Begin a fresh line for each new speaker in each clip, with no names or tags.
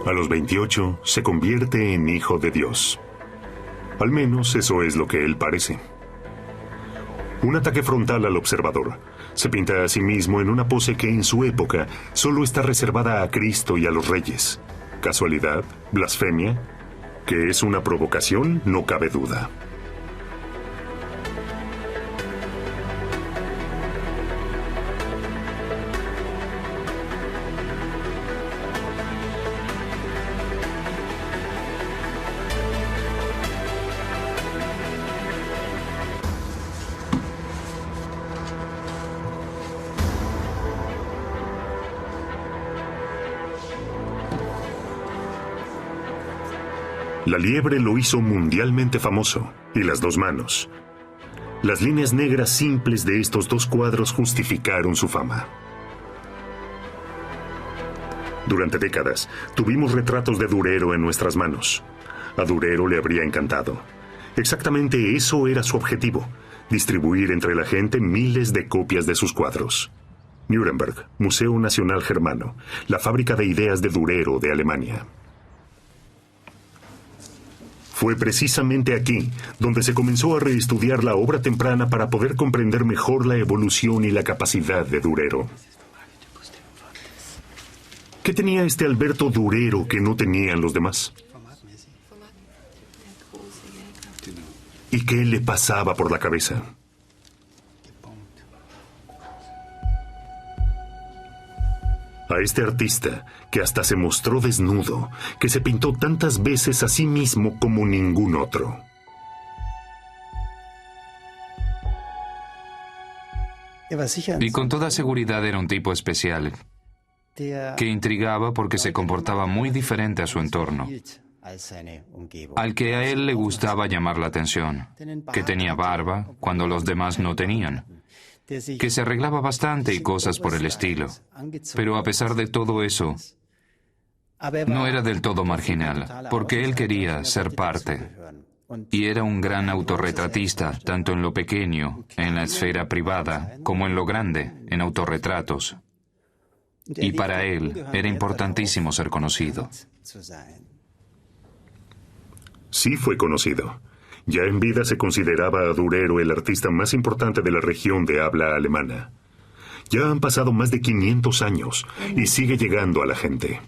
A los 28 se convierte en hijo de Dios. Al menos eso es lo que él parece. Un ataque frontal al observador. Se pinta a sí mismo en una pose que en su época solo está reservada a Cristo y a los reyes. ¿Casualidad? ¿Blasfemia? Que es una provocación, no cabe duda. La liebre lo hizo mundialmente famoso, y las dos manos. Las líneas negras simples de estos dos cuadros justificaron su fama. Durante décadas, tuvimos retratos de Durero en nuestras manos. A Durero le habría encantado. Exactamente eso era su objetivo, distribuir entre la gente miles de copias de sus cuadros. Nuremberg, Museo Nacional Germano, la fábrica de ideas de Durero de Alemania. Fue precisamente aquí donde se comenzó a reestudiar la obra temprana para poder comprender mejor la evolución y la capacidad de Durero. ¿Qué tenía este Alberto Durero que no tenían los demás? ¿Y qué le pasaba por la cabeza? A este artista, que hasta se mostró desnudo, que se pintó tantas veces a sí mismo como ningún otro.
Y con toda seguridad era un tipo especial, que intrigaba porque se comportaba muy diferente a su entorno, al que a él le gustaba llamar la atención, que tenía barba cuando los demás no tenían, que se arreglaba bastante y cosas por el estilo. Pero a pesar de todo eso, no era del todo marginal, porque él quería ser parte. Y era un gran autorretratista, tanto en lo pequeño, en la esfera privada, como en lo grande, en autorretratos. Y para él era importantísimo ser conocido.
Sí fue conocido. Ya en vida se consideraba a Durero el artista más importante de la región de habla alemana. Ya han pasado más de 500 años y sigue llegando a la gente.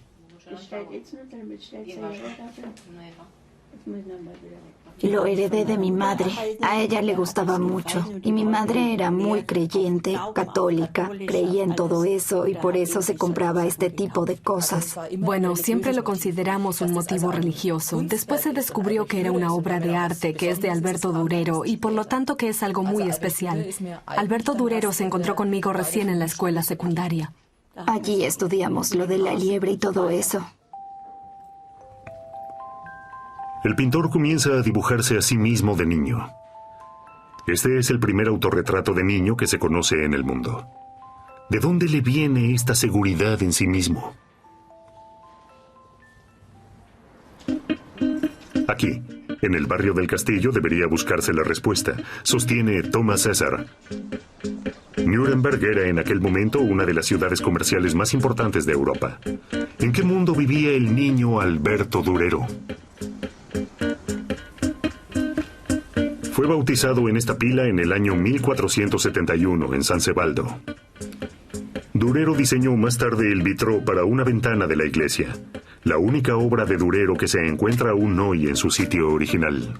Lo heredé de mi madre. A ella le gustaba mucho. Y mi madre era muy creyente, católica. Creía en todo eso y por eso se compraba este tipo de cosas.
Bueno, siempre lo consideramos un motivo religioso. Después se descubrió que era una obra de arte, que es de Alberto Durero, y por lo tanto que es algo muy especial. Alberto Durero se encontró conmigo recién en la escuela secundaria.
Allí estudiamos lo de la liebre y todo eso.
El pintor comienza a dibujarse a sí mismo de niño. Este es el primer autorretrato de niño que se conoce en el mundo. ¿De dónde le viene esta seguridad en sí mismo? Aquí, en el barrio del Castillo, debería buscarse la respuesta, sostiene Thomas César. Nuremberg era en aquel momento una de las ciudades comerciales más importantes de Europa. ¿En qué mundo vivía el niño Alberto Durero? Fue bautizado en esta pila en el año 1471 en San Sebaldo. Durero diseñó más tarde el vitró para una ventana de la iglesia, la única obra de Durero que se encuentra aún hoy en su sitio original.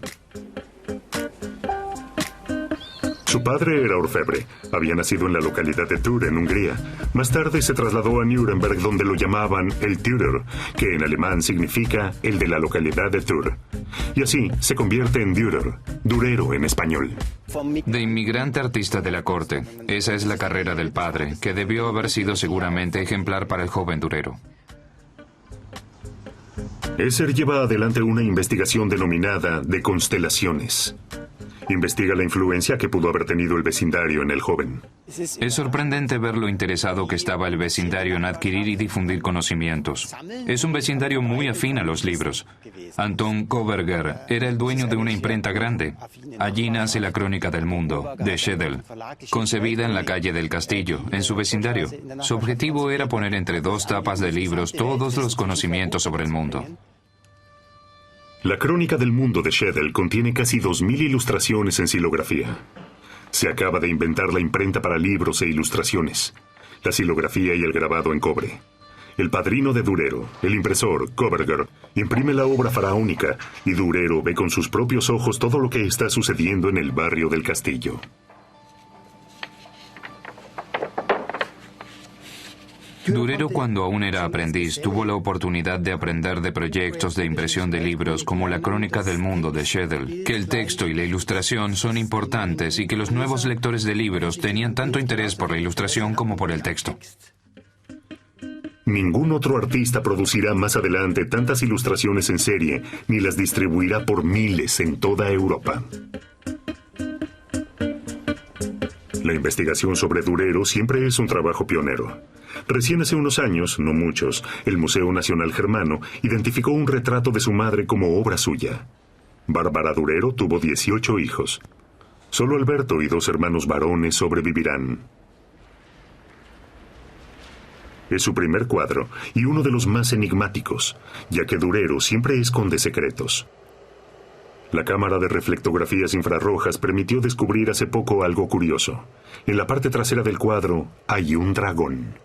Su padre era orfebre. Había nacido en la localidad de Thür, en Hungría. Más tarde se trasladó a Nuremberg, donde lo llamaban el Thürer, que en alemán significa el de la localidad de Thür. Y así se convierte en Dürer, Durero en español.
De inmigrante artista de la corte, esa es la carrera del padre, que debió haber sido seguramente ejemplar para el joven Durero.
Esser lleva adelante una investigación denominada de constelaciones. Investiga la influencia que pudo haber tenido el vecindario en el joven.
Es sorprendente ver lo interesado que estaba el vecindario en adquirir y difundir conocimientos. Es un vecindario muy afín a los libros. Anton Koberger era el dueño de una imprenta grande. Allí nace la Crónica del Mundo, de Schedel, concebida en la calle del Castillo, en su vecindario. Su objetivo era poner entre dos tapas de libros todos los conocimientos sobre el mundo.
La Crónica del Mundo de Schedel contiene casi 2000 ilustraciones en silografía. Se acaba de inventar la imprenta para libros e ilustraciones, la silografía y el grabado en cobre. El padrino de Durero, el impresor, Koberger, imprime la obra faraónica y Durero ve con sus propios ojos todo lo que está sucediendo en el barrio del castillo.
Durero, cuando aún era aprendiz, tuvo la oportunidad de aprender de proyectos de impresión de libros como la Crónica del Mundo de Schedel, que el texto y la ilustración son importantes y que los nuevos lectores de libros tenían tanto interés por la ilustración como por el texto.
Ningún otro artista producirá más adelante tantas ilustraciones en serie, ni las distribuirá por miles en toda Europa. La investigación sobre Durero siempre es un trabajo pionero. Recién hace unos años, no muchos, el Museo Nacional Germano identificó un retrato de su madre como obra suya. Bárbara Durero tuvo 18 hijos. Solo Alberto y 2 hermanos varones sobrevivirán. Es su primer cuadro y uno de los más enigmáticos, ya que Durero siempre esconde secretos. La cámara de reflectografías infrarrojas permitió descubrir hace poco algo curioso. En la parte trasera del cuadro hay un dragón.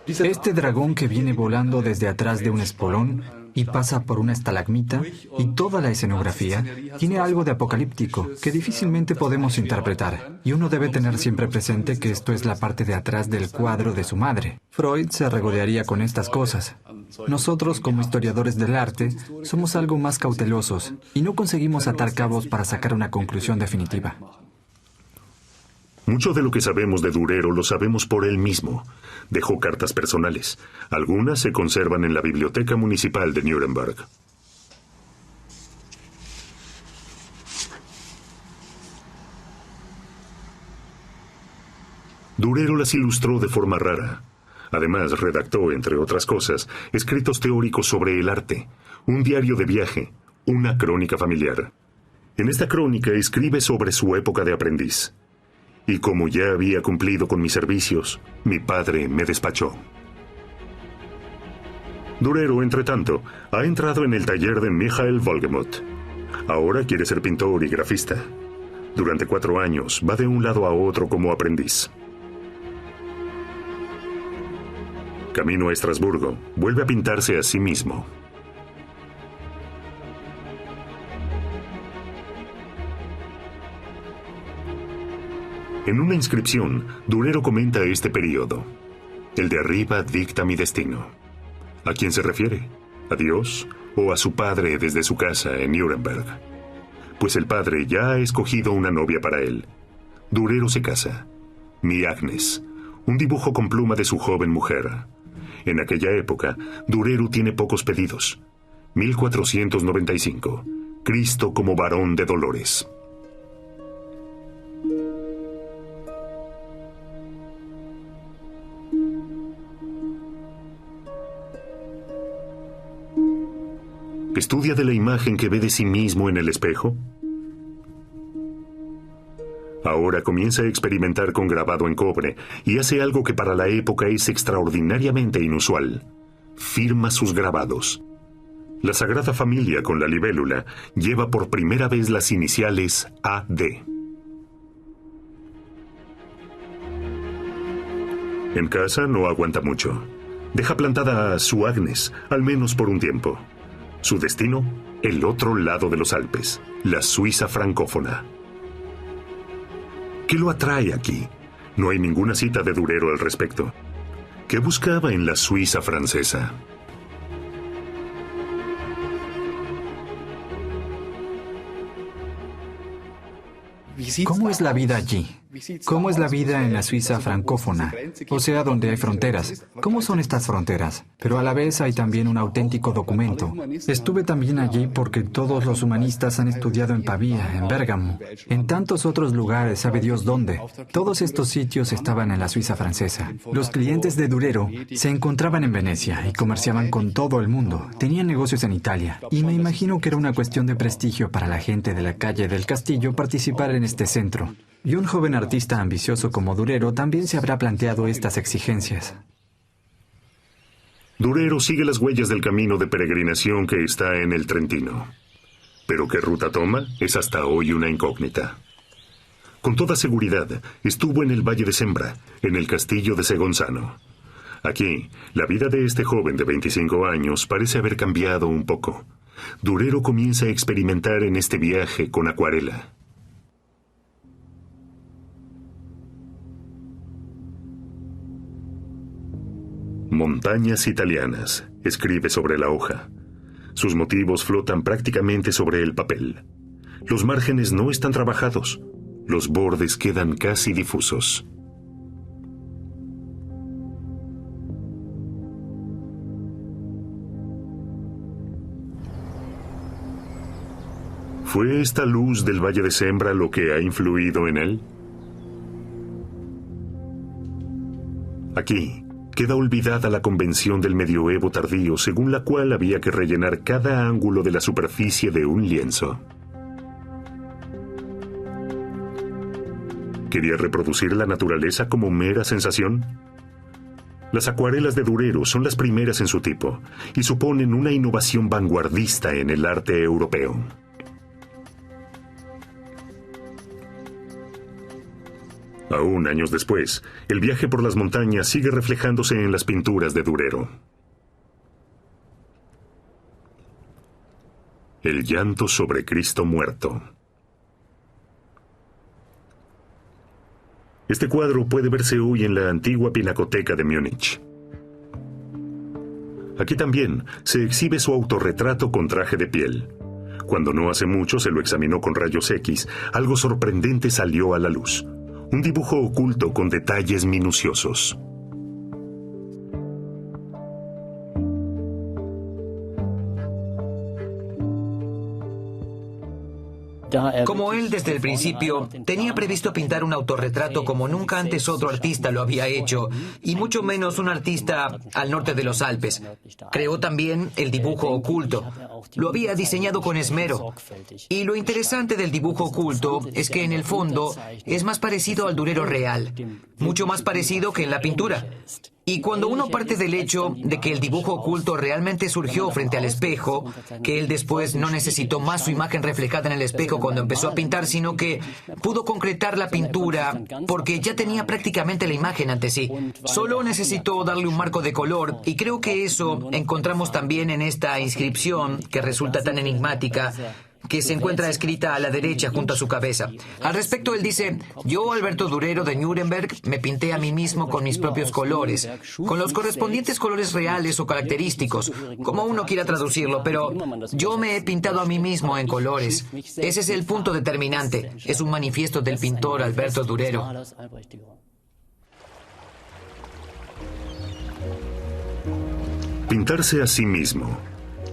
Este dragón que viene volando desde atrás de un espolón y pasa por una estalagmita y toda la escenografía tiene algo de apocalíptico que difícilmente podemos interpretar. Y uno debe tener siempre presente que esto es la parte de atrás del cuadro de su madre. Freud se regodearía con estas cosas. Nosotros, como historiadores del arte, somos algo más cautelosos y no conseguimos atar cabos para sacar una conclusión definitiva.
Mucho de lo que sabemos de Durero lo sabemos por él mismo. Dejó cartas personales. Algunas se conservan en la Biblioteca Municipal de Nuremberg. Durero las ilustró de forma rara. Además, redactó, entre otras cosas, escritos teóricos sobre el arte, un diario de viaje, una crónica familiar. En esta crónica escribe sobre su época de aprendiz. Y como ya había cumplido con mis servicios, mi padre me despachó. Durero, entre tanto, ha entrado en el taller de Michael Wolgemuth. Ahora quiere ser pintor y grafista. Durante 4 años va de un lado a otro como aprendiz. Camino a Estrasburgo, vuelve a pintarse a sí mismo. En una inscripción, Durero comenta este periodo. El de arriba dicta mi destino. ¿A quién se refiere? ¿A Dios o a su padre desde su casa en Nuremberg? Pues el padre ya ha escogido una novia para él. Durero se casa. Mi Agnes, un dibujo con pluma de su joven mujer. En aquella época, Durero tiene pocos pedidos. 1495. Cristo como varón de dolores. ¿Estudia de la imagen que ve de sí mismo en el espejo? Ahora comienza a experimentar con grabado en cobre y hace algo que para la época es extraordinariamente inusual. Firma sus grabados. La Sagrada Familia con la libélula lleva por primera vez las iniciales AD. En casa no aguanta mucho. Deja plantada a su Agnes, al menos por un tiempo. Su destino, el otro lado de los Alpes, la Suiza francófona. ¿Qué lo atrae aquí? No hay ninguna cita de Durero al respecto. ¿Qué buscaba en la Suiza francesa?
¿Cómo es la vida allí? ¿Cómo es la vida en la Suiza francófona? O sea, donde hay fronteras. ¿Cómo son estas fronteras? Pero a la vez hay también un auténtico documento. Estuve también allí porque todos los humanistas han estudiado en Pavía, en Bérgamo, en tantos otros lugares, sabe Dios dónde. Todos estos sitios estaban en la Suiza francesa. Los clientes de Durero se encontraban en Venecia y comerciaban con todo el mundo. Tenían negocios en Italia. Y me imagino que era una cuestión de prestigio para la gente de la calle del Castillo participar en este centro. Y un joven artista ambicioso como Durero también se habrá planteado estas exigencias.
Durero sigue las huellas del camino de peregrinación que está en el Trentino. Pero qué ruta toma es hasta hoy una incógnita. Con toda seguridad, estuvo en el Valle de Sembra, en el castillo de Segonzano. Aquí, la vida de este joven de 25 años parece haber cambiado un poco. Durero comienza a experimentar en este viaje con acuarela. Montañas italianas, escribe sobre la hoja. Sus motivos flotan prácticamente sobre el papel. Los márgenes no están trabajados. Los bordes quedan casi difusos. ¿Fue esta luz del Valle de Sembra lo que ha influido en él? Aquí queda olvidada la convención del medioevo tardío, según la cual había que rellenar cada ángulo de la superficie de un lienzo. ¿Quería reproducir la naturaleza como mera sensación? Las acuarelas de Durero son las primeras en su tipo y suponen una innovación vanguardista en el arte europeo. Aún años después, el viaje por las montañas sigue reflejándose en las pinturas de Durero. El llanto sobre Cristo muerto. Este cuadro puede verse hoy en la antigua Pinacoteca de Múnich. Aquí también se exhibe su autorretrato con traje de piel. Cuando no hace mucho se lo examinó con rayos X, algo sorprendente salió a la luz. Un dibujo oculto con detalles minuciosos.
Como él desde el principio, tenía previsto pintar un autorretrato como nunca antes otro artista lo había hecho, y mucho menos un artista al norte de los Alpes. Creó también el dibujo oculto. Lo había diseñado con esmero. Y lo interesante del dibujo oculto es que en el fondo es más parecido al Durero real, mucho más parecido que en la pintura. Y cuando uno parte del hecho de que el dibujo oculto realmente surgió frente al espejo, que él después no necesitó más su imagen reflejada en el espejo cuando empezó a pintar, sino que pudo concretar la pintura porque ya tenía prácticamente la imagen ante sí. Solo necesitó darle un marco de color, y creo que eso encontramos también en esta inscripción que resulta tan enigmática, que se encuentra escrita a la derecha junto a su cabeza. Al respecto, él dice: yo, Alberto Durero de Nuremberg, me pinté a mí mismo con mis propios colores, con los correspondientes colores reales o característicos, como uno quiera traducirlo, pero yo me he pintado a mí mismo en colores. Ese es el punto determinante. Es un manifiesto del pintor Alberto Durero.
Pintarse a sí mismo.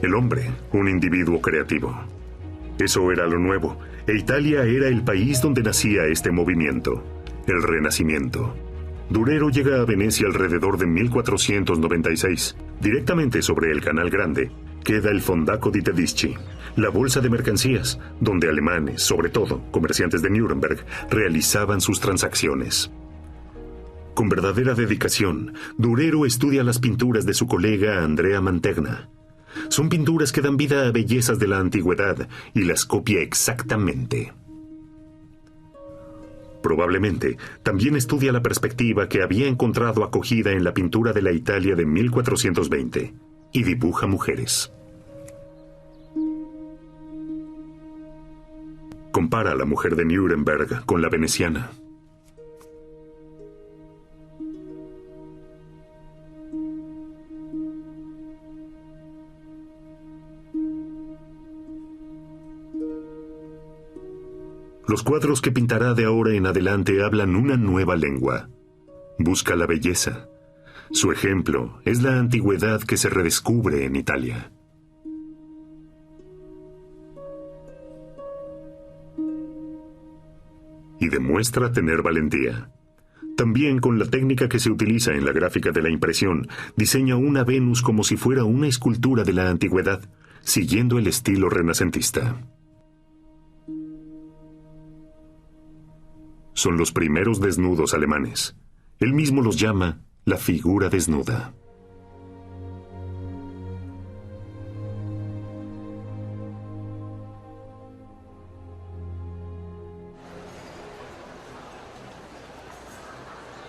El hombre, un individuo creativo. Eso era lo nuevo, e Italia era el país donde nacía este movimiento, el Renacimiento. Durero llega a Venecia alrededor de 1496. Directamente sobre el Canal Grande queda el Fondaco di Tedeschi, la bolsa de mercancías, donde alemanes, sobre todo comerciantes de Nuremberg, realizaban sus transacciones. Con verdadera dedicación, Durero estudia las pinturas de su colega Andrea Mantegna. Son pinturas que dan vida a bellezas de la antigüedad y las copia exactamente. Probablemente también estudia la perspectiva que había encontrado acogida en la pintura de la Italia de 1420 y dibuja mujeres. Compara a la mujer de Nuremberg con la veneciana. Los cuadros que pintará de ahora en adelante hablan una nueva lengua. Busca la belleza. Su ejemplo es la antigüedad que se redescubre en Italia. Y demuestra tener valentía. También con la técnica que se utiliza en la gráfica de la impresión, diseña una Venus como si fuera una escultura de la antigüedad, siguiendo el estilo renacentista. Son los primeros desnudos alemanes. Él mismo los llama la figura desnuda.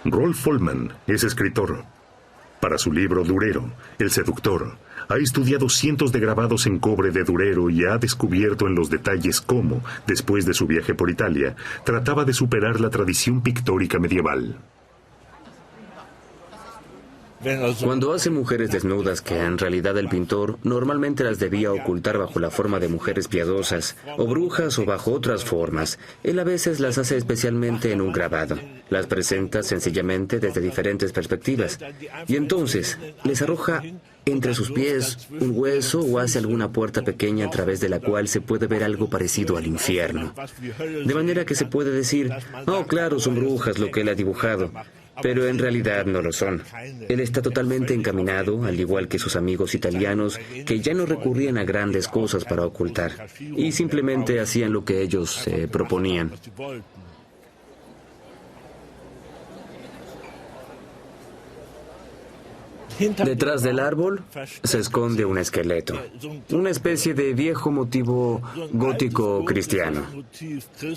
Rolf Vollmann es escritor. Para su libro Durero, el seductor, ha estudiado cientos de grabados en cobre de Durero y ha descubierto en los detalles cómo, después de su viaje por Italia, trataba de superar la tradición pictórica medieval.
Cuando hace mujeres desnudas que en realidad el pintor normalmente las debía ocultar bajo la forma de mujeres piadosas o brujas o bajo otras formas, él a veces las hace especialmente en un grabado. Las presenta sencillamente desde diferentes perspectivas y entonces les arroja entre sus pies un hueso o hace alguna puerta pequeña a través de la cual se puede ver algo parecido al infierno. De manera que se puede decir, oh claro, son brujas lo que él ha dibujado. Pero en realidad no lo son. Él está totalmente encaminado, al igual que sus amigos italianos, que ya no recurrían a grandes cosas para ocultar, y simplemente hacían lo que ellos se proponían. Detrás del árbol se esconde un esqueleto, una especie de viejo motivo gótico cristiano.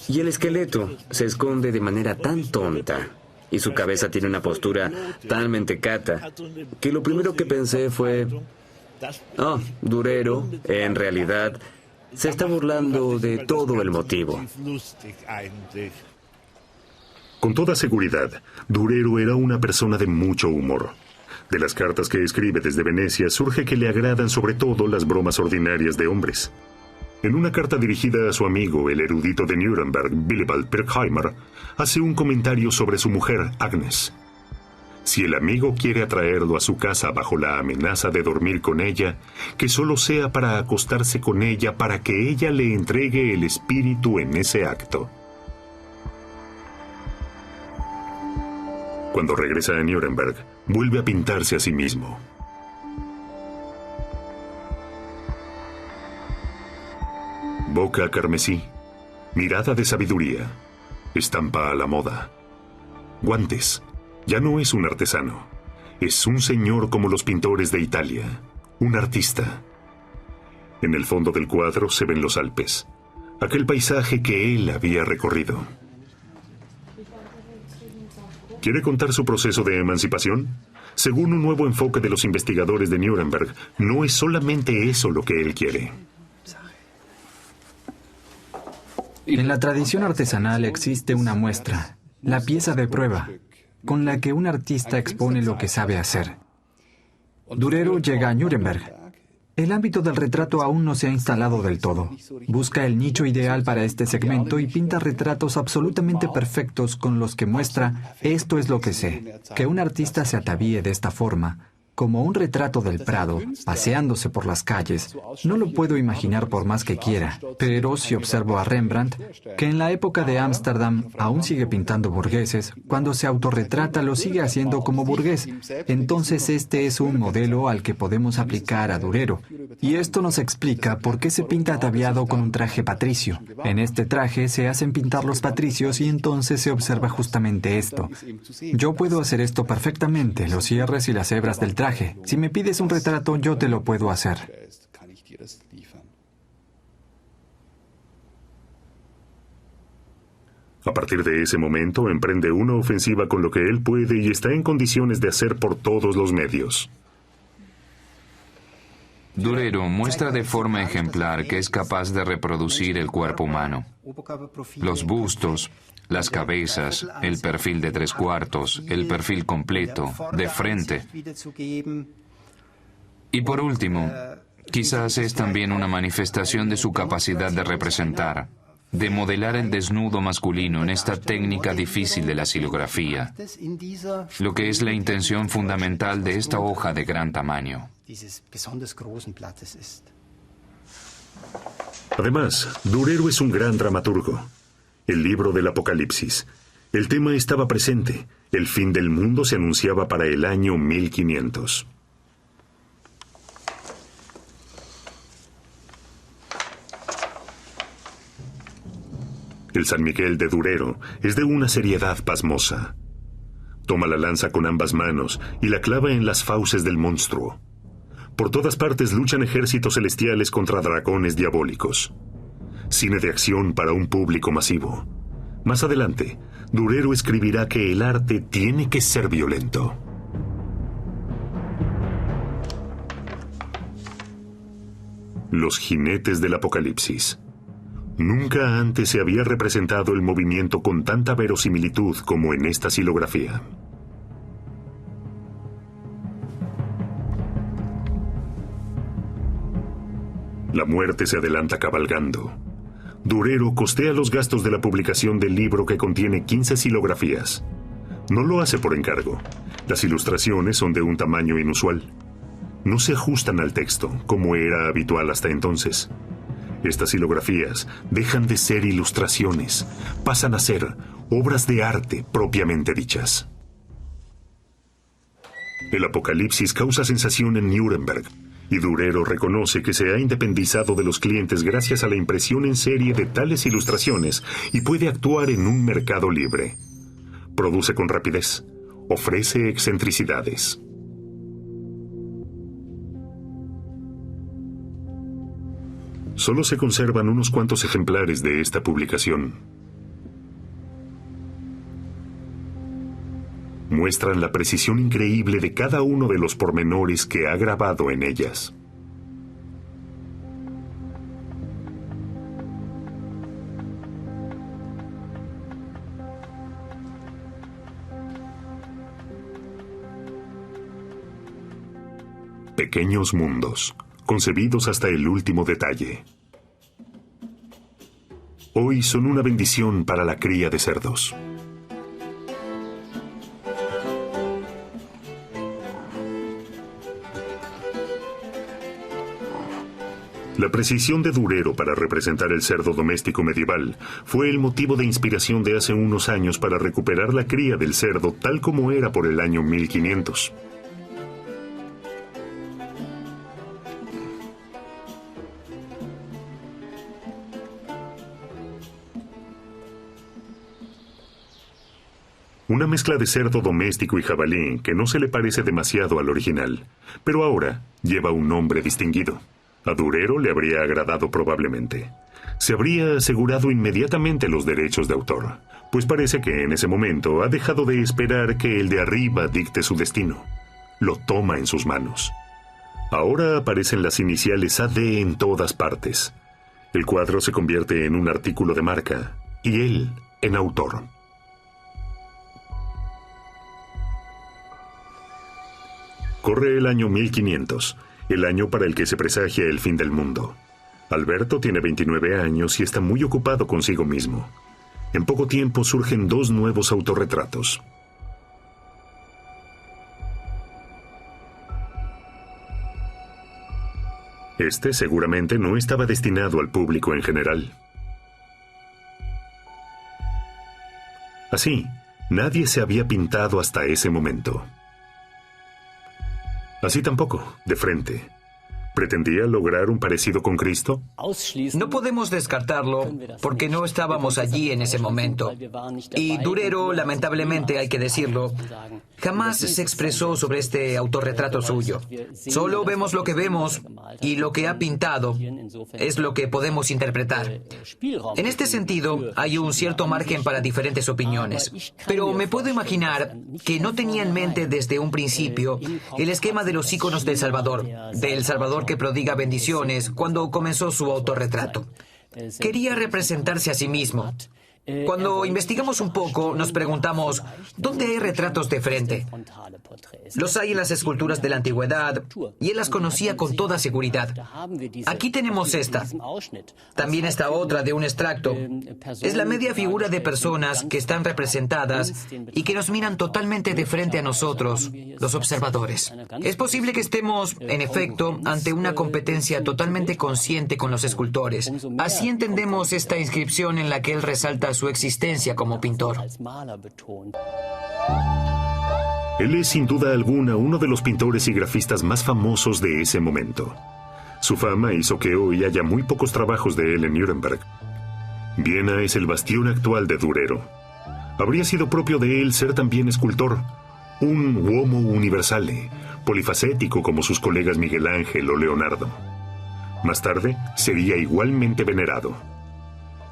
Y el esqueleto se esconde de manera tan tonta, y su cabeza tiene una postura tan mentecata, que lo primero que pensé fue, Durero, en realidad, se está burlando de todo el motivo.
Con toda seguridad, Durero era una persona de mucho humor. De las cartas que escribe desde Venecia surge que le agradan sobre todo las bromas ordinarias de hombres. En una carta dirigida a su amigo, el erudito de Nuremberg, Willibald Pirkheimer, hace un comentario sobre su mujer, Agnes. Si el amigo quiere atraerlo a su casa bajo la amenaza de dormir con ella, que solo sea para acostarse con ella para que ella le entregue el espíritu en ese acto. Cuando regresa a Nuremberg, vuelve a pintarse a sí mismo. Boca carmesí, mirada de sabiduría, estampa a la moda. Guantes, ya no es un artesano, es un señor como los pintores de Italia, un artista. En el fondo del cuadro se ven los Alpes, aquel paisaje que él había recorrido. ¿Quiere contar su proceso de emancipación? Según un nuevo enfoque de los investigadores de Nuremberg, no es solamente eso lo que él quiere.
En la tradición artesanal existe una muestra, la pieza de prueba, con la que un artista expone lo que sabe hacer. Durero llega a Nuremberg. El ámbito del retrato aún no se ha instalado del todo. Busca el nicho ideal para este segmento y pinta retratos absolutamente perfectos con los que muestra, esto es lo que sé, que un artista se atavíe de esta forma, como un retrato del Prado, paseándose por las calles. No lo puedo imaginar por más que quiera, pero si observo a Rembrandt, que en la época de Ámsterdam aún sigue pintando burgueses, cuando se autorretrata lo sigue haciendo como burgués. Entonces este es un modelo al que podemos aplicar a Durero. Y esto nos explica por qué se pinta ataviado con un traje patricio. En este traje se hacen pintar los patricios y entonces se observa justamente esto. Yo puedo hacer esto perfectamente, los cierres y las hebras del traje. Si me pides un retrato, yo te lo puedo hacer.
A partir de ese momento, emprende una ofensiva con lo que él puede y está en condiciones de hacer por todos los medios.
Durero muestra de forma ejemplar que es capaz de reproducir el cuerpo humano. Los bustos, las cabezas, el perfil de 3/4, el perfil completo, de frente. Y por último, quizás es también una manifestación de su capacidad de representar, de modelar el desnudo masculino en esta técnica difícil de la silografía, lo que es la intención fundamental de esta hoja de gran tamaño.
Además, Durero es un gran dramaturgo. El libro del Apocalipsis. El tema estaba presente. El fin del mundo se anunciaba para el año 1500. El San Miguel de Durero es de una seriedad pasmosa. Toma la lanza con ambas manos y la clava en las fauces del monstruo. Por todas partes luchan ejércitos celestiales contra dragones diabólicos. Cine de acción para un público masivo. Más adelante, Durero escribirá que el arte tiene que ser violento. Los jinetes del Apocalipsis. Nunca antes se había representado el movimiento con tanta verosimilitud como en esta silografía. La muerte se adelanta cabalgando. Durero costea los gastos de la publicación del libro que contiene 15 silografías. No lo hace por encargo. Las ilustraciones son de un tamaño inusual. No se ajustan al texto, como era habitual hasta entonces. Estas silografías dejan de ser ilustraciones, pasan a ser obras de arte propiamente dichas. El Apocalipsis causa sensación en Nuremberg, y Durero reconoce que se ha independizado de los clientes gracias a la impresión en serie de tales ilustraciones y puede actuar en un mercado libre. Produce con rapidez, ofrece excentricidades. Solo se conservan unos cuantos ejemplares de esta publicación. Muestran la precisión increíble de cada uno de los pormenores que ha grabado en ellas. Pequeños mundos, concebidos hasta el último detalle. Hoy son una bendición para la cría de cerdos. La precisión de Durero para representar el cerdo doméstico medieval fue el motivo de inspiración de hace unos años para recuperar la cría del cerdo tal como era por el año 1500. Una mezcla de cerdo doméstico y jabalí que no se le parece demasiado al original, pero ahora lleva un nombre distinguido. A Durero le habría agradado probablemente. Se habría asegurado inmediatamente los derechos de autor, pues parece que en ese momento ha dejado de esperar que el de arriba dicte su destino. Lo toma en sus manos. Ahora aparecen las iniciales AD en todas partes. El cuadro se convierte en un artículo de marca, y él en autor. Corre el año 1500, el año para el que se presagia el fin del mundo. Alberto tiene 29 años y está muy ocupado consigo mismo. En poco tiempo surgen 2 nuevos autorretratos. Este seguramente no estaba destinado al público en general. Así, nadie se había pintado hasta ese momento. Así tampoco, de frente. ¿Pretendía lograr un parecido con Cristo?
No podemos descartarlo porque no estábamos allí en ese momento. Y Durero, lamentablemente hay que decirlo, jamás se expresó sobre este autorretrato suyo. Solo vemos lo que vemos y lo que ha pintado es lo que podemos interpretar. En este sentido, hay un cierto margen para diferentes opiniones. Pero me puedo imaginar que no tenía en mente desde un principio el esquema de los íconos del Salvador que prodiga bendiciones cuando comenzó su autorretrato. Quería representarse a sí mismo. Cuando investigamos un poco, nos preguntamos, ¿dónde hay retratos de frente? Los hay en las esculturas de la antigüedad, y él las conocía con toda seguridad. Aquí tenemos esta. También esta otra de un extracto. Es la media figura de personas que están representadas y que nos miran totalmente de frente a nosotros, los observadores. Es posible que estemos, en efecto, ante una competencia totalmente consciente con los escultores. Así entendemos esta inscripción en la que él resalta su existencia como pintor.
Él es sin duda alguna uno de los pintores y grafistas más famosos de ese momento. Su fama hizo que hoy haya muy pocos trabajos de él en Nuremberg. Viena es el bastión actual de Durero. Habría sido propio de él ser también escultor, un uomo universale, polifacético como sus colegas Miguel Ángel o Leonardo. Más tarde, sería igualmente venerado.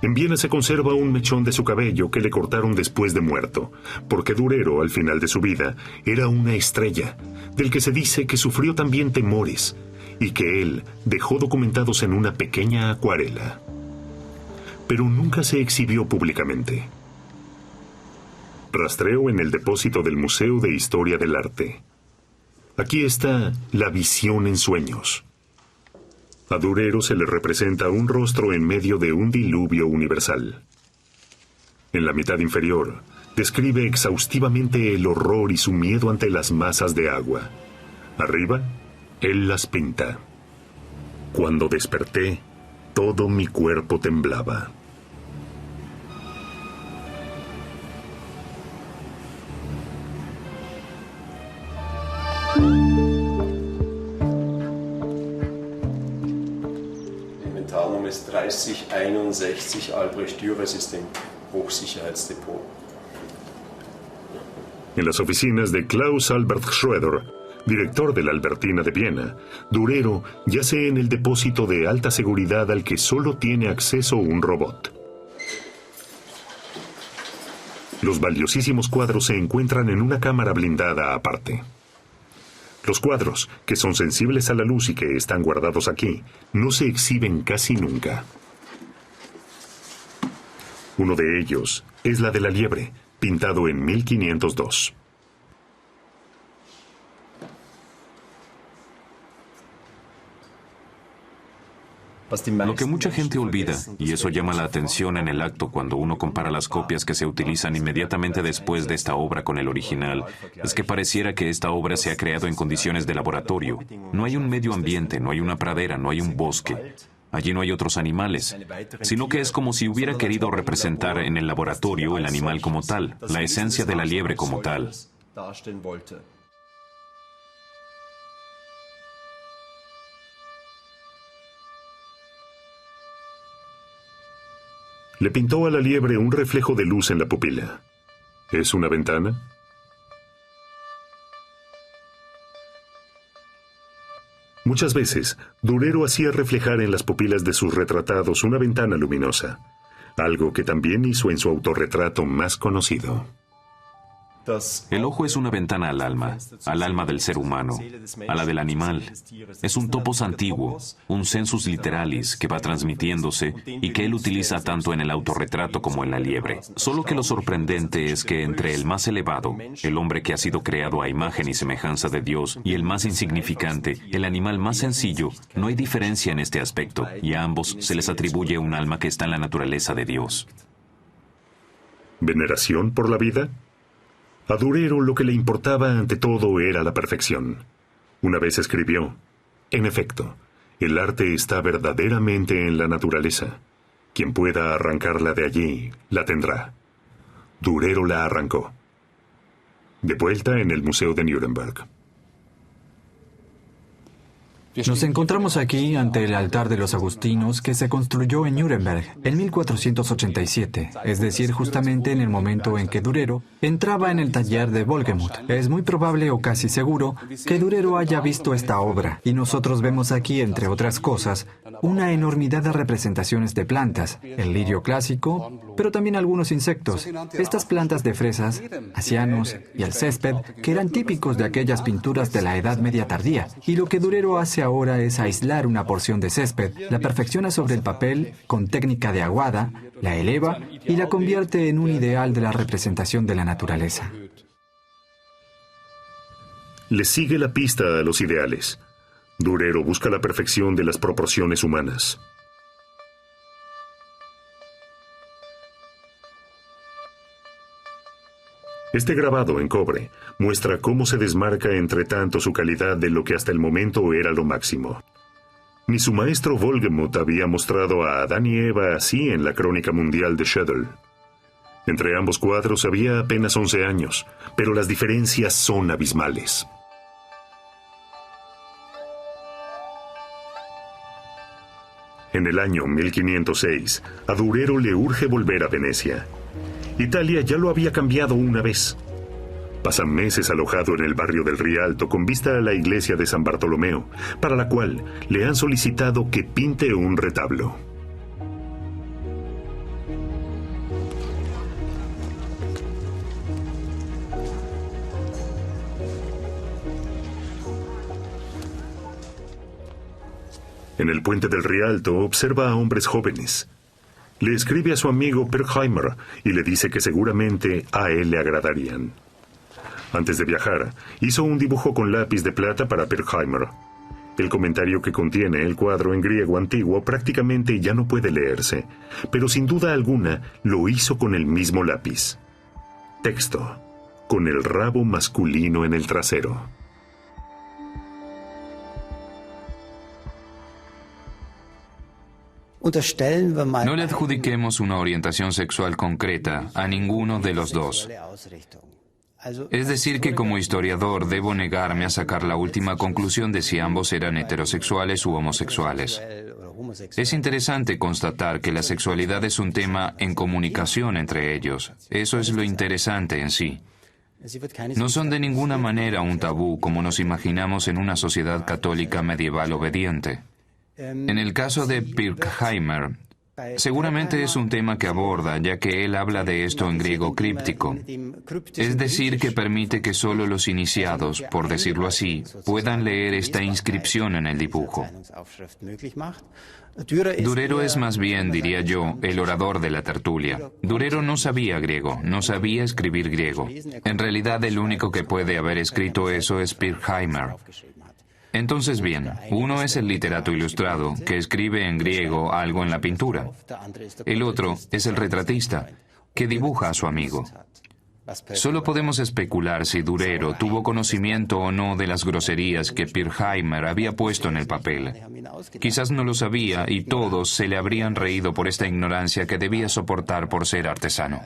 En Viena se conserva un mechón de su cabello que le cortaron después de muerto, porque Durero, al final de su vida, era una estrella, del que se dice que sufrió también temores, y que él dejó documentados en una pequeña acuarela. Pero nunca se exhibió públicamente. Rastreo en el depósito del Museo de Historia del Arte. Aquí está la visión en sueños. A Durero se le representa un rostro en medio de un diluvio universal. En la mitad inferior, describe exhaustivamente el horror y su miedo ante las masas de agua. Arriba, él las pinta. Cuando desperté, todo mi cuerpo temblaba.
Inventarnummer ist 3061 Albrecht Dürer System, Hochsicherheitsdepot.
En las oficinas de Klaus Albert Schroeder, director de la Albertina de Viena, Durero yace en el depósito de alta seguridad al que solo tiene acceso un robot. Los valiosísimos cuadros se encuentran en una cámara blindada aparte. Los cuadros, que son sensibles a la luz y que están guardados aquí, no se exhiben casi nunca. Uno de ellos es la de la liebre, pintado en 1502.
Lo que mucha gente olvida, y eso llama la atención en el acto cuando uno compara las copias que se utilizan inmediatamente después de esta obra con el original, es que pareciera que esta obra se ha creado en condiciones de laboratorio. No hay un medio ambiente, no hay una pradera, no hay un bosque. Allí no hay otros animales, sino que es como si hubiera querido representar en el laboratorio el animal como tal, la esencia de la liebre como tal.
Le pintó a la liebre un reflejo de luz en la pupila. ¿Es una ventana? Muchas veces, Durero hacía reflejar en las pupilas de sus retratados una ventana luminosa, algo que también hizo en su autorretrato más conocido.
El ojo es una ventana al alma del ser humano, a la del animal. Es un topos antiguo, un sensus literalis que va transmitiéndose y que él utiliza tanto en el autorretrato como en la liebre. Solo que lo sorprendente es que entre el más elevado, el hombre que ha sido creado a imagen y semejanza de Dios, y el más insignificante, el animal más sencillo, no hay diferencia en este aspecto, y a ambos se les atribuye un alma que está en la naturaleza de Dios.
¿Veneración por la vida? A Durero lo que le importaba ante todo era la perfección. Una vez escribió, en efecto, el arte está verdaderamente en la naturaleza. Quien pueda arrancarla de allí, la tendrá. Durero la arrancó. De vuelta en el Museo de Nuremberg.
Nos encontramos aquí ante el altar de los agustinos que se construyó en Nuremberg en 1487, es decir, justamente en el momento en que Durero entraba en el taller de Wolgemut. Es muy probable o casi seguro que Durero haya visto esta obra, y nosotros vemos aquí, entre otras cosas, una enormidad de representaciones de plantas, el lirio clásico, pero también algunos insectos, estas plantas de fresas, acianos y el césped, que eran típicos de aquellas pinturas de la Edad Media tardía, y lo que Durero hace ahora es aislar una porción de césped, la perfecciona sobre el papel con técnica de aguada, la eleva y la convierte en un ideal de la representación de la naturaleza.
Le sigue la pista a los ideales. Durero busca la perfección de las proporciones humanas. Este grabado en cobre muestra cómo se desmarca entre tanto su calidad de lo que hasta el momento era lo máximo. Ni su maestro Wolgemut había mostrado a Adán y Eva así en la Crónica Mundial de Schedel. Entre ambos cuadros había apenas 11 años, pero las diferencias son abismales. En el año 1506, a Durero le urge volver a Venecia. Italia ya lo había cambiado una vez. Pasa meses alojado en el barrio del Rialto con vista a la iglesia de San Bartolomeo, para la cual le han solicitado que pinte un retablo. En el puente del Rialto observa a hombres jóvenes. Le escribe a su amigo Pirkheimer y le dice que seguramente a él le agradarían. Antes de viajar, hizo un dibujo con lápiz de plata para Pirkheimer. El comentario que contiene el cuadro en griego antiguo prácticamente ya no puede leerse, pero sin duda alguna lo hizo con el mismo lápiz. Texto: con el rabo masculino en el trasero.
No le adjudiquemos una orientación sexual concreta a ninguno de los dos. Es decir, que como historiador debo negarme a sacar la última conclusión de si ambos eran heterosexuales u homosexuales. Es interesante constatar que la sexualidad es un tema en comunicación entre ellos. Eso es lo interesante en sí. No son de ninguna manera un tabú como nos imaginamos en una sociedad católica medieval obediente. En el caso de Pirkheimer, seguramente es un tema que aborda, ya que él habla de esto en griego críptico. Es decir, que permite que solo los iniciados, por decirlo así, puedan leer esta inscripción en el dibujo. Durero es más bien, diría yo, el orador de la tertulia. Durero no sabía griego, no sabía escribir griego. En realidad, el único que puede haber escrito eso es Pirkheimer. Entonces bien, uno es el literato ilustrado, que escribe en griego algo en la pintura. El otro es el retratista, que dibuja a su amigo. Solo podemos especular si Durero tuvo conocimiento o no de las groserías que Pirkheimer había puesto en el papel. Quizás no lo sabía y todos se le habrían reído por esta ignorancia que debía soportar por ser artesano.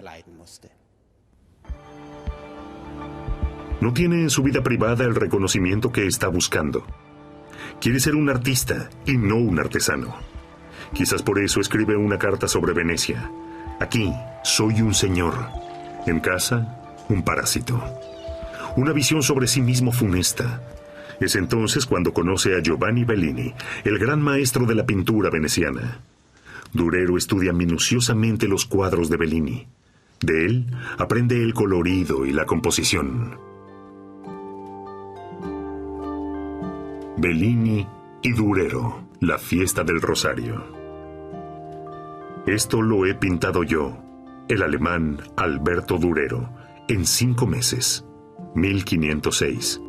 No tiene en su vida privada el reconocimiento que está buscando. Quiere ser un artista y no un artesano. Quizás por eso escribe una carta sobre Venecia. Aquí soy un señor. En casa, un parásito. Una visión sobre sí mismo funesta. Es entonces cuando conoce a Giovanni Bellini, el gran maestro de la pintura veneciana. Durero estudia minuciosamente los cuadros de Bellini. De él aprende el colorido y la composición. Bellini y Durero, la fiesta del Rosario. Esto lo he pintado yo, el alemán Alberto Durero, en 5 meses, 1506.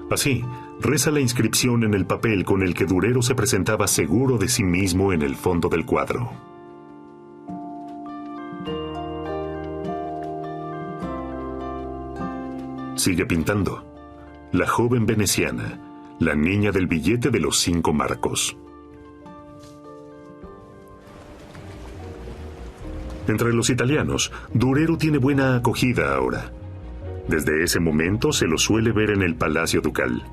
Así, reza la inscripción en el papel con el que Durero se presentaba seguro de sí mismo en el fondo del cuadro. Sigue pintando. La joven veneciana, la niña del billete de los 5 marcos. Entre los italianos, Durero tiene buena acogida ahora. Desde ese momento se lo suele ver en el Palacio Ducal.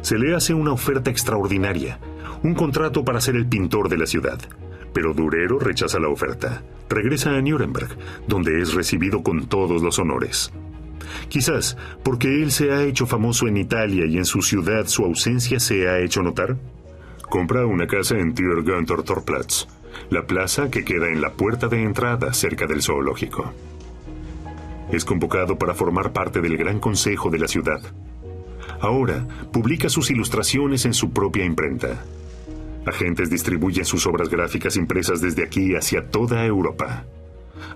Se le hace una oferta extraordinaria, un contrato para ser el pintor de la ciudad. Pero Durero rechaza la oferta. Regresa a Nuremberg, donde es recibido con todos los honores. Quizás porque él se ha hecho famoso en Italia y en su ciudad su ausencia se ha hecho notar. Compra una casa en Tiergartentorplatz, la plaza que queda en la puerta de entrada cerca del zoológico. Es convocado para formar parte del gran consejo de la ciudad. Ahora publica sus ilustraciones en su propia imprenta. Agentes distribuyen sus obras gráficas impresas desde aquí hacia toda Europa.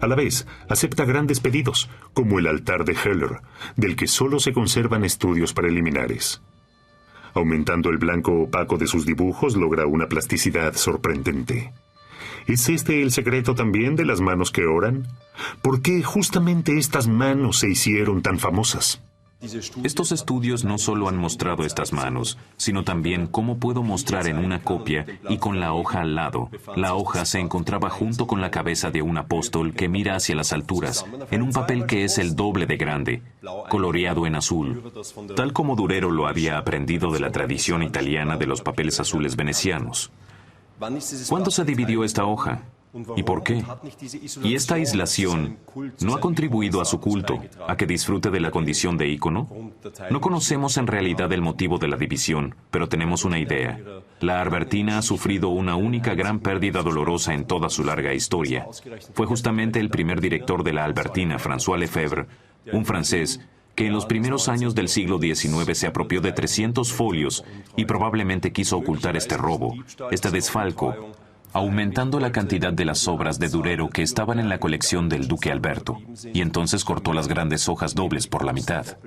A la vez, acepta grandes pedidos, como el altar de Heller, del que solo se conservan estudios preliminares. Aumentando el blanco opaco de sus dibujos, logra una plasticidad sorprendente. ¿Es este el secreto también de las manos que oran? ¿Por qué justamente estas manos se hicieron tan famosas?
Estos estudios no solo han mostrado estas manos, sino también cómo puedo mostrar en una copia y con la hoja al lado. La hoja se encontraba junto con la cabeza de un apóstol que mira hacia las alturas, en un papel que es el doble de grande, coloreado en azul, tal como Durero lo había aprendido de la tradición italiana de los papeles azules venecianos. ¿Cuándo se dividió esta hoja? ¿Y por qué? ¿Y esta aislación no ha contribuido a su culto, a que disfrute de la condición de ícono? No conocemos en realidad el motivo de la división, pero tenemos una idea. La Albertina ha sufrido una única gran pérdida dolorosa en toda su larga historia. Fue justamente el primer director de la Albertina, François Lefebvre, un francés, que en los primeros años del siglo XIX se apropió de 300 folios y probablemente quiso ocultar este robo, este desfalco, aumentando la cantidad de las obras de Durero que estaban en la colección del duque Alberto, y entonces cortó las grandes hojas dobles por la mitad.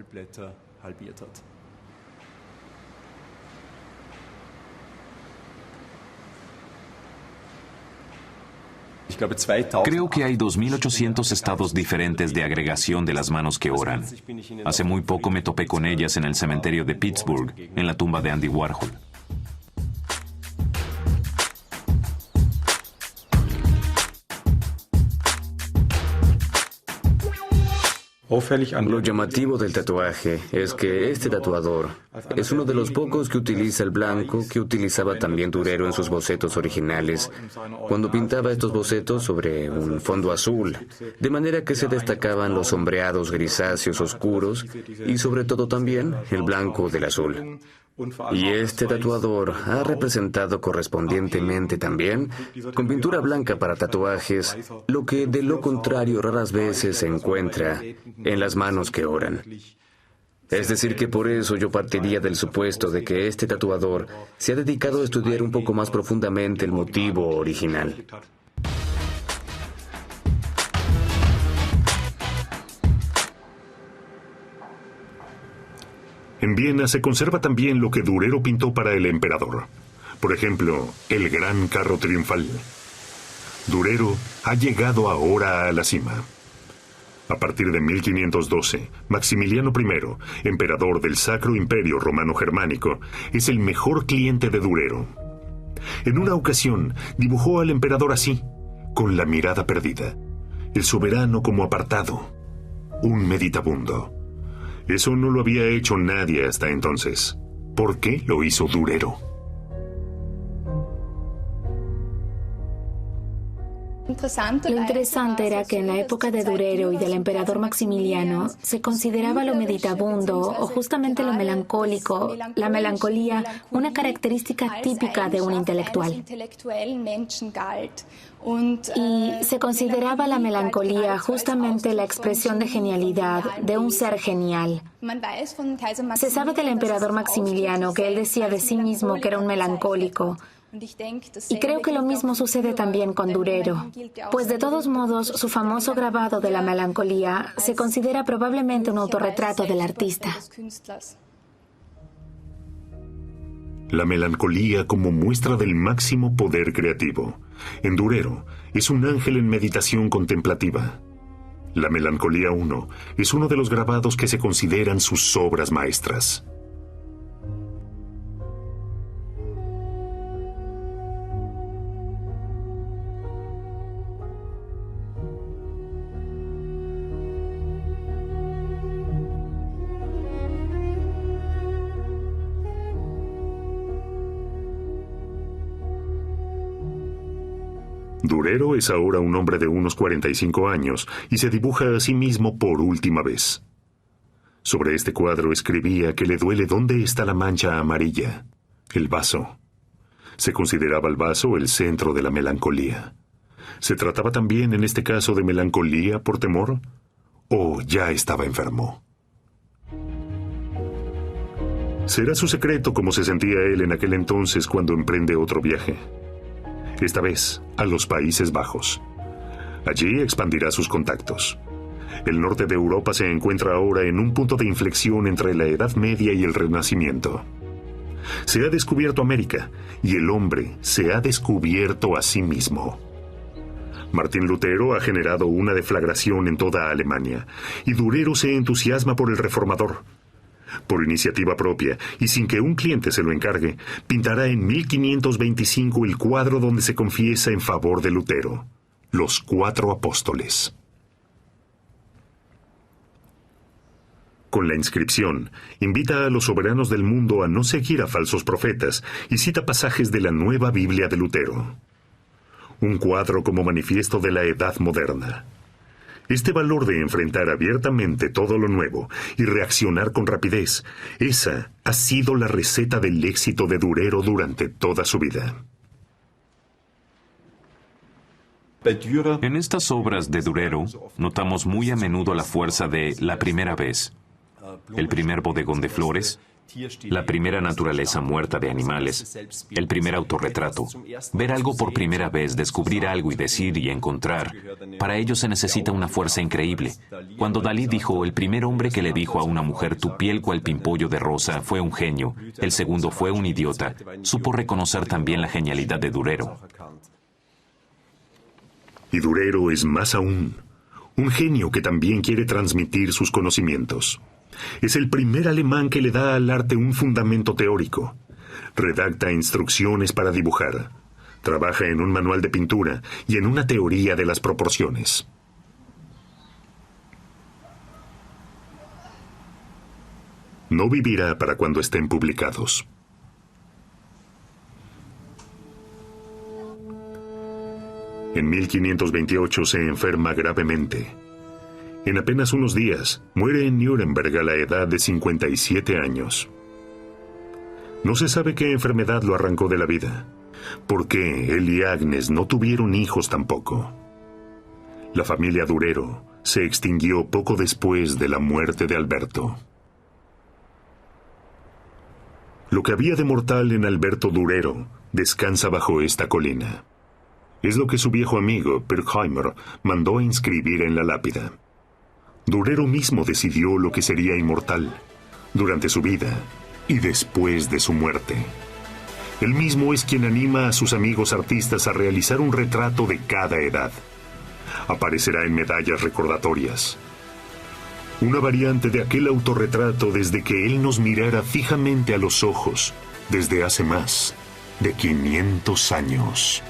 Creo que hay 2.800 estados diferentes de agregación de las manos que oran. Hace muy poco me topé con ellas en el cementerio de Pittsburgh, en la tumba de Andy Warhol.
Lo llamativo del tatuaje es que este tatuador es uno de los pocos que utiliza el blanco que utilizaba también Durero en sus bocetos originales, cuando pintaba estos bocetos sobre un fondo azul, de manera que se destacaban los sombreados grisáceos oscuros y sobre todo también el blanco del azul. Y este tatuador ha representado correspondientemente también, con pintura blanca para tatuajes, lo que de lo contrario raras veces se encuentra en las manos que oran. Es decir, que por eso yo partiría del supuesto de que este tatuador se ha dedicado a estudiar un poco más profundamente el motivo original.
En Viena se conserva también lo que Durero pintó para el emperador. Por ejemplo, el gran carro triunfal. Durero ha llegado ahora a la cima. A partir de 1512, Maximiliano I, emperador del Sacro Imperio Romano Germánico, es el mejor cliente de Durero. En una ocasión, dibujó al emperador así, con la mirada perdida, el soberano como apartado, un meditabundo. Eso no lo había hecho nadie hasta entonces. ¿Por qué lo hizo Durero?
Lo interesante era que en la época de Durero y del emperador Maximiliano se consideraba lo meditabundo o justamente lo melancólico, la melancolía, una característica típica de un intelectual. Y se consideraba la melancolía justamente la expresión de genialidad de un ser genial. Se sabe del emperador Maximiliano que él decía de sí mismo que era un melancólico. Y creo que lo mismo sucede también con Durero, pues de todos modos su famoso grabado de la melancolía se considera probablemente un autorretrato del artista.
La melancolía como muestra del máximo poder creativo. En Durero es un ángel en meditación contemplativa. La Melancolía I es uno de los grabados que se consideran sus obras maestras. Durero es ahora un hombre de unos 45 años y se dibuja a sí mismo por última vez. Sobre este cuadro escribía que le duele dónde está la mancha amarilla, el vaso. Se consideraba el vaso el centro de la melancolía. ¿Se trataba también en este caso de melancolía por temor? ¿O ya estaba enfermo? Será su secreto cómo se sentía él en aquel entonces cuando emprende otro viaje. Esta vez a los Países Bajos. Allí expandirá sus contactos. El norte de Europa se encuentra ahora en un punto de inflexión entre la Edad Media y el Renacimiento. Se ha descubierto América y el hombre se ha descubierto a sí mismo. Martín Lutero ha generado una deflagración en toda Alemania y Durero se entusiasma por el reformador. Por iniciativa propia y sin que un cliente se lo encargue, pintará en 1525 el cuadro donde se confiesa en favor de Lutero, Los Cuatro Apóstoles. Con la inscripción, invita a los soberanos del mundo a no seguir a falsos profetas y cita pasajes de la Nueva Biblia de Lutero. Un cuadro como manifiesto de la Edad Moderna. Este valor de enfrentar abiertamente todo lo nuevo y reaccionar con rapidez, esa ha sido la receta del éxito de Durero durante toda su vida.
En estas obras de Durero, notamos muy a menudo la fuerza de la primera vez. El primer bodegón de flores, la primera naturaleza muerta de animales, el primer autorretrato. Ver algo por primera vez, descubrir algo y decir y encontrar. Para ello se necesita una fuerza increíble. Cuando Dalí dijo, el primer hombre que le dijo a una mujer, tu piel cual pimpollo de rosa, fue un genio. El segundo fue un idiota. Supo reconocer también la genialidad de Durero.
Y Durero es más aún, un genio que también quiere transmitir sus conocimientos. Es el primer alemán que le da al arte un fundamento teórico. Redacta instrucciones para dibujar. Trabaja en un manual de pintura y en una teoría de las proporciones. No vivirá para cuando estén publicados. En 1528 se enferma gravemente. En apenas unos días, muere en Nuremberg a la edad de 57 años. No se sabe qué enfermedad lo arrancó de la vida, porque él y Agnes no tuvieron hijos tampoco. La familia Durero se extinguió poco después de la muerte de Alberto. Lo que había de mortal en Alberto Durero descansa bajo esta colina. Es lo que su viejo amigo, Pirkheimer, mandó a inscribir en la lápida. Durero mismo decidió lo que sería inmortal, durante su vida y después de su muerte. Él mismo es quien anima a sus amigos artistas a realizar un retrato de cada edad. Aparecerá en medallas recordatorias. Una variante de aquel autorretrato desde que él nos mirara fijamente a los ojos desde hace más de 500 años.